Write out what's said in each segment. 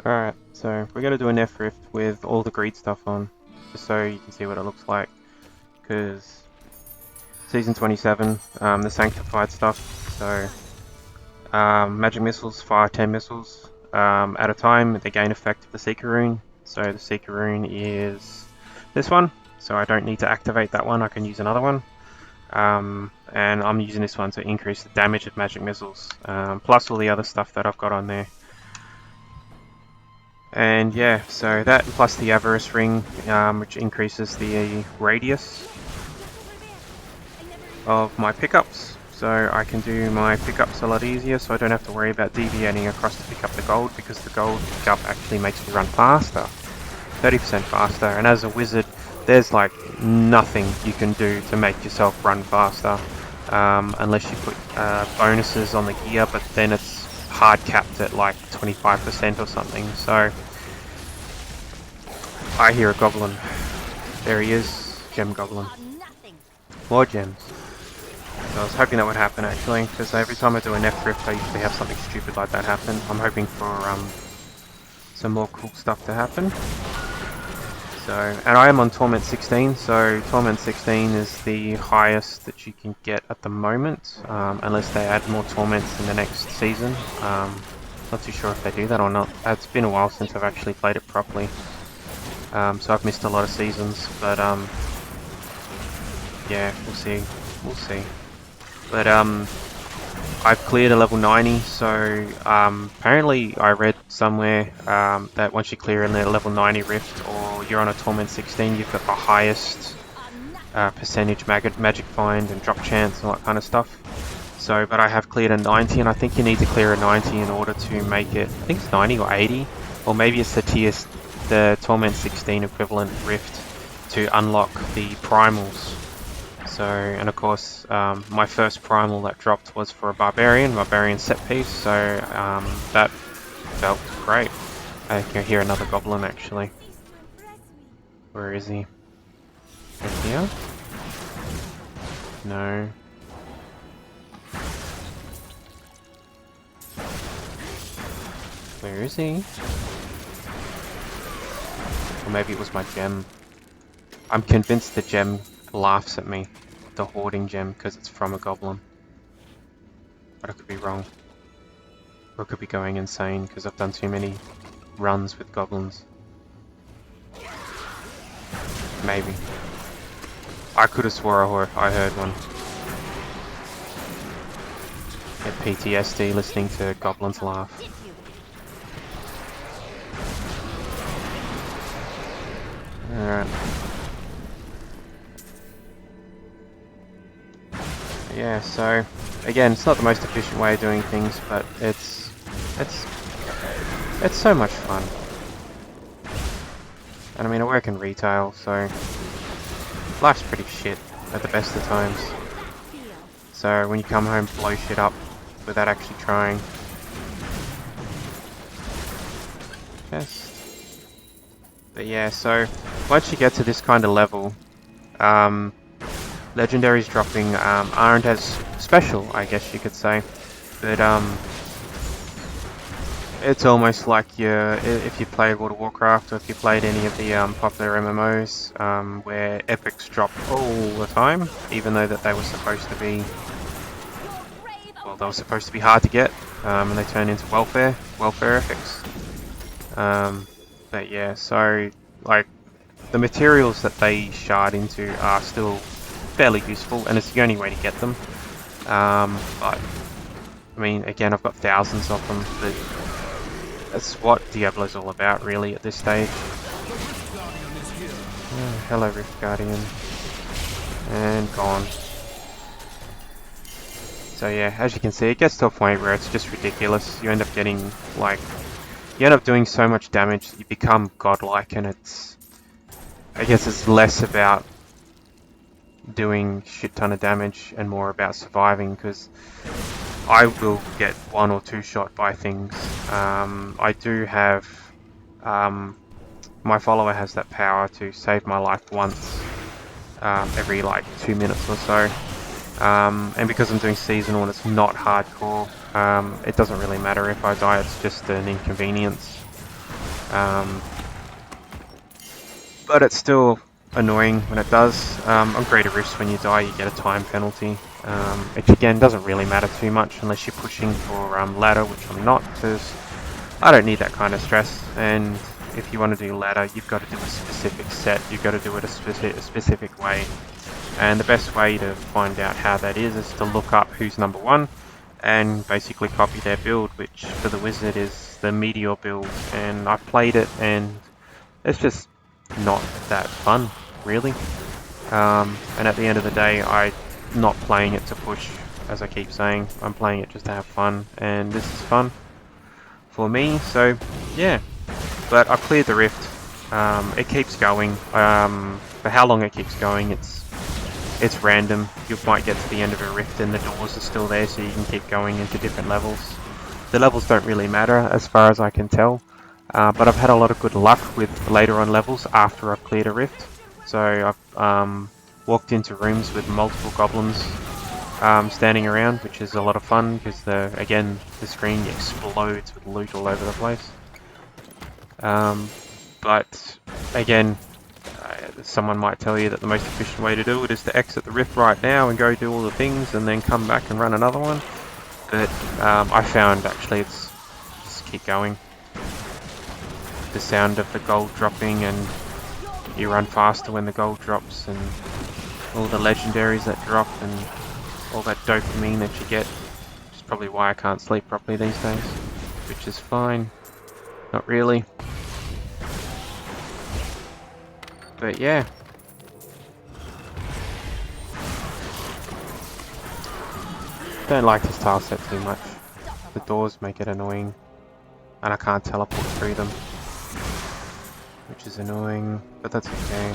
Alright, so we're going to do a Neph Rift with all the greed stuff on, just so you can see what it looks like, because Season 27, the Sanctified stuff, so magic missiles fire 10 missiles at a time. They gain effect of the Seeker Rune, so the Seeker Rune is this one, so I don't need to activate that one, I can use another one. And I'm using this one to increase the damage of magic missiles, plus all the other stuff that I've got on there. And yeah, so that plus the Avarice ring, which increases the radius of my pickups. So I can do my pickups a lot easier, so I don't have to worry about deviating across to pick up the gold, because the gold pickup actually makes me run faster. 30% faster, and as a wizard, there's like nothing you can do to make yourself run faster. Unless you put bonuses on the gear, but then it's hard capped at like 25% or something. So I hear a goblin. There he is, gem goblin. More gems. So I was hoping that would happen actually, because every time I do a Neph Rift I usually have something stupid like that happen. I'm hoping for some more cool stuff to happen. So, and I am on Torment 16, so Torment 16 is the highest that you can get at the moment, unless they add more Torments in the next season. Not too sure if they do that or not. It's been a while since I've actually played it properly, so I've missed a lot of seasons, but yeah, we'll see, But I've cleared a level 90, so apparently I read somewhere that once you clear in the level 90 rift, or you're on a Torment 16, you've got the highest percentage magic find and drop chance and all that kind of stuff. So, but I have cleared a 90, and I think you need to clear a 90 in order to make it, I think it's 90 or 80, or maybe it's the Torment 16 equivalent rift to unlock the primals. So, and of course, my first primal that dropped was for a barbarian set piece, so that felt great. I can hear another goblin actually. Where is he? In here? No. Where is he? Or maybe it was my gem. I'm convinced the gem laughs at me. The hoarding gem, because it's from a goblin. But I could be wrong. Or I could be going insane because I've done too many runs with goblins. Maybe. I could have swore I heard one. Get PTSD listening to goblins laugh. Alright. Yeah, so again, it's not the most efficient way of doing things, but it's so much fun. And I mean, I work in retail, so life's pretty shit at the best of times. So when you come home, blow shit up without actually trying. But yeah, so once you get to this kind of level, legendaries dropping aren't as special, I guess you could say, but it's almost like if you played World of Warcraft, or if you played any of the popular MMOs, where epics drop all the time, even though that they were supposed to be, well, they were supposed to be hard to get, and they turn into welfare epics. But yeah, so like the materials that they shard into are still fairly useful, and it's the only way to get them. But I mean, again, I've got thousands of them, but that's what Diablo's all about, really, at this stage. Oh, hello, Rift Guardian. And gone. So yeah, as you can see, it gets to a point where it's just ridiculous. You end up getting, like, you end up doing so much damage that you become godlike, and it's, I guess it's less about doing shit ton of damage and more about surviving, because I will get one or two shot by things. I do have my follower has that power to save my life once every like 2 minutes or so, and because I'm doing seasonal and it's not hardcore, it doesn't really matter if I die, it's just an inconvenience. Um, but it's still annoying when it does. On greater rifts, when you die, you get a time penalty, which again doesn't really matter too much unless you're pushing for ladder, which I'm not, because I don't need that kind of stress. And if you want to do ladder, you've got to do a specific set. You've got to do it a specific way. And the best way to find out how that is to look up who's number one and basically copy their build, which for the wizard is the meteor build. And I played it, and it's just not that fun, really. And at the end of the day, I'm not playing it to push, as I keep saying. I'm playing it just to have fun, and this is fun for me. So yeah, but I cleared the rift. It keeps going. For how long it keeps going, it's random. You might get to the end of a rift and the doors are still there, so you can keep going into different levels. The levels don't really matter as far as I can tell, but I've had a lot of good luck with later on levels after I've cleared a rift. So I've walked into rooms with multiple goblins standing around, which is a lot of fun because again the screen explodes with loot all over the place. But again, someone might tell you that the most efficient way to do it is to exit the rift right now and go do all the things and then come back and run another one. But I found actually it's just keep going. The sound of the gold dropping, and you run faster when the gold drops, and all the legendaries that drop, and all that dopamine that you get, which is probably why I can't sleep properly these days, which is fine. Not really. But yeah. Don't like this tile set too much. The doors make it annoying, and I can't teleport through them, which is annoying, but that's okay.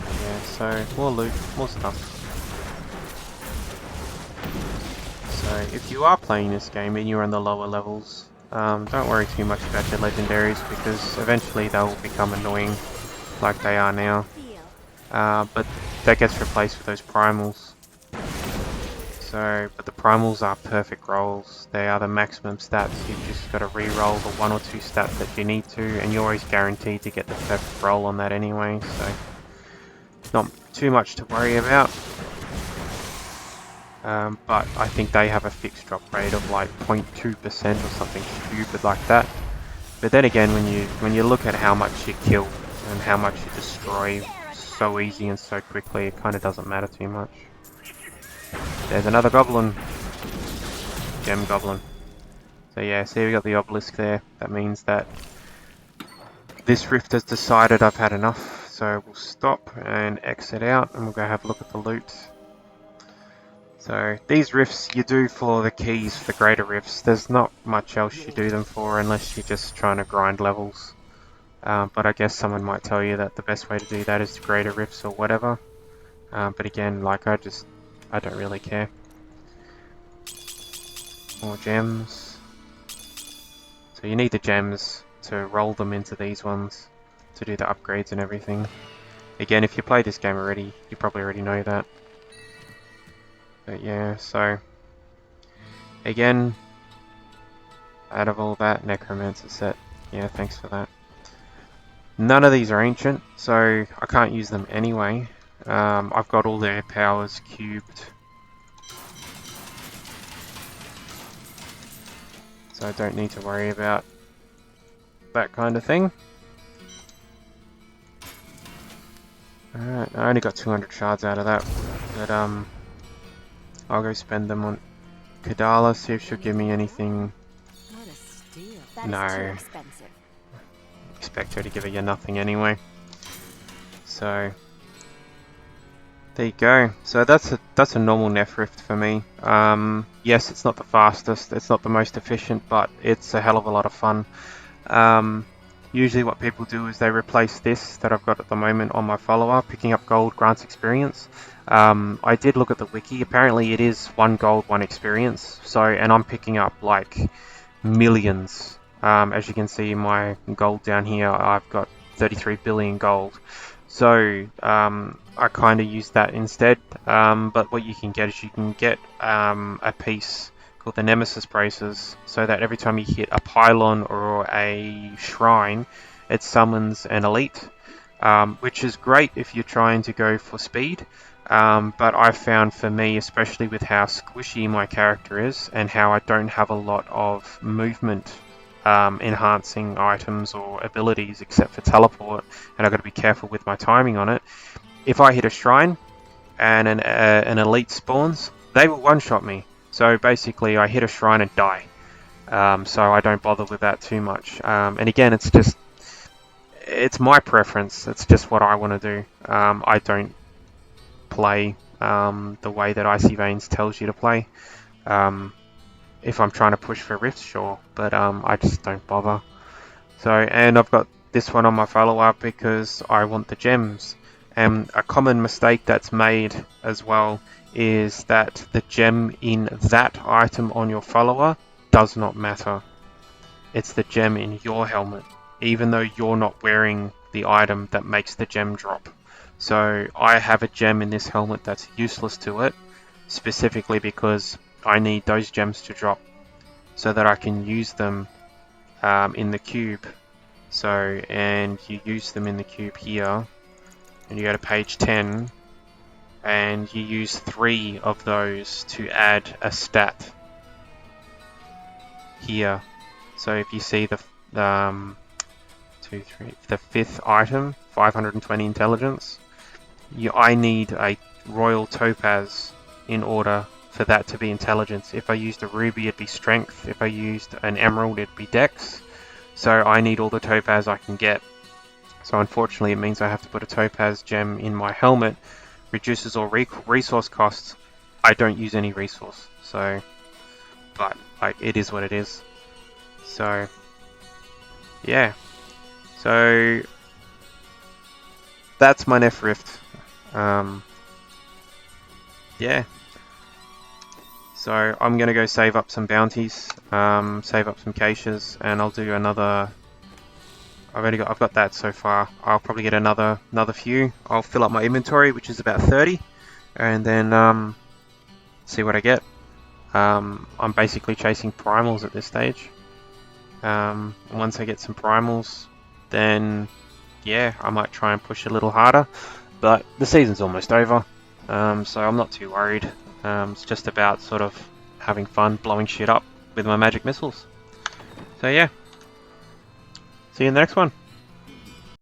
Yeah, so more loot, more stuff. So if you are playing this game and you're on the lower levels, don't worry too much about your legendaries, because eventually they'll become annoying like they are now. But that gets replaced with those primals. So, but the primals are perfect rolls. They are the maximum stats. You've just got to re-roll the 1 or 2 stats that you need to, and you're always guaranteed to get the perfect roll on that anyway, so not too much to worry about. But I think they have a fixed drop rate of like 0.2% or something stupid like that. But then again, when you look at how much you kill and how much you destroy so easy and so quickly, it kind of doesn't matter too much. There's another goblin. Gem goblin. So yeah, see, we got the obelisk there. That means that this rift has decided I've had enough. So we'll stop and exit out, and we'll go have a look at the loot. So these rifts you do for the keys for the greater rifts. There's not much else you do them for unless you're just trying to grind levels. But I guess someone might tell you that the best way to do that is to greater rifts or whatever. But again, like I don't really care. More gems. So you need the gems to roll them into these ones to do the upgrades and everything. Again, if you play this game already, you probably already know that. But yeah, so again, out of all that, Necromancer set. Yeah, thanks for that. None of these are ancient, so I can't use them anyway. I've got all their powers cubed, so I don't need to worry about that kind of thing. Alright, I only got 200 shards out of that, but I'll go spend them on Kadala, see if she'll give me anything. What a steal. No. Expect her to give you nothing anyway. So there you go. So that's a normal Neph rift for me. Yes, it's not the fastest, it's not the most efficient, but it's a hell of a lot of fun. Usually what people do is they replace this that I've got at the moment on my follower. Picking up gold grants experience. I did look at the wiki. Apparently it is 1 gold, 1 experience. So, and I'm picking up like millions. As you can see, my gold down here, I've got 33 billion gold. So I kind of use that instead. But what you can get is you can get a piece called the Nemesis Braces, so that every time you hit a pylon or a shrine, it summons an elite, which is great if you're trying to go for speed. But I've found for me, especially with how squishy my character is and how I don't have a lot of movement enhancing items or abilities except for teleport, and I've got to be careful with my timing on it. If I hit a shrine and an elite spawns, they will one-shot me. So basically I hit a shrine and die. So I don't bother with that too much. And again, it's my preference. It's just what I want to do. I don't play the way that Icy Veins tells you to play. If I'm trying to push for rifts, sure, but I just don't bother. So, and I've got this one on my follow-up because I want the gems. And a common mistake that's made as well is that the gem in that item on your follower does not matter. It's the gem in your helmet, even though you're not wearing the item that makes the gem drop. So I have a gem in this helmet that's useless to it, specifically because I need those gems to drop so that I can use them in the cube. So, and you use them in the cube here, and you go to page 10, and you use 3 of those to add a stat here. So if you see the 2, 3, the 5th item, 520 intelligence, I need a royal topaz in order for that to be intelligence. If I used a ruby, it'd be strength. If I used an emerald, it'd be dex. So I need all the topaz I can get. So unfortunately, it means I have to put a topaz gem in my helmet. Reduces all resource costs. I don't use any resource. So, but like, it is what it is. So, yeah. So that's my Neph Rift. Yeah. So I'm gonna go save up some bounties, save up some caches, and I'll do another. I've got that so far. I'll probably get another few. I'll fill up my inventory, which is about 30, and then see what I get. I'm basically chasing primals at this stage. Once I get some primals, then yeah, I might try and push a little harder. But the season's almost over, so I'm not too worried. It's just about sort of having fun blowing shit up with my magic missiles. So yeah, see you in the next one.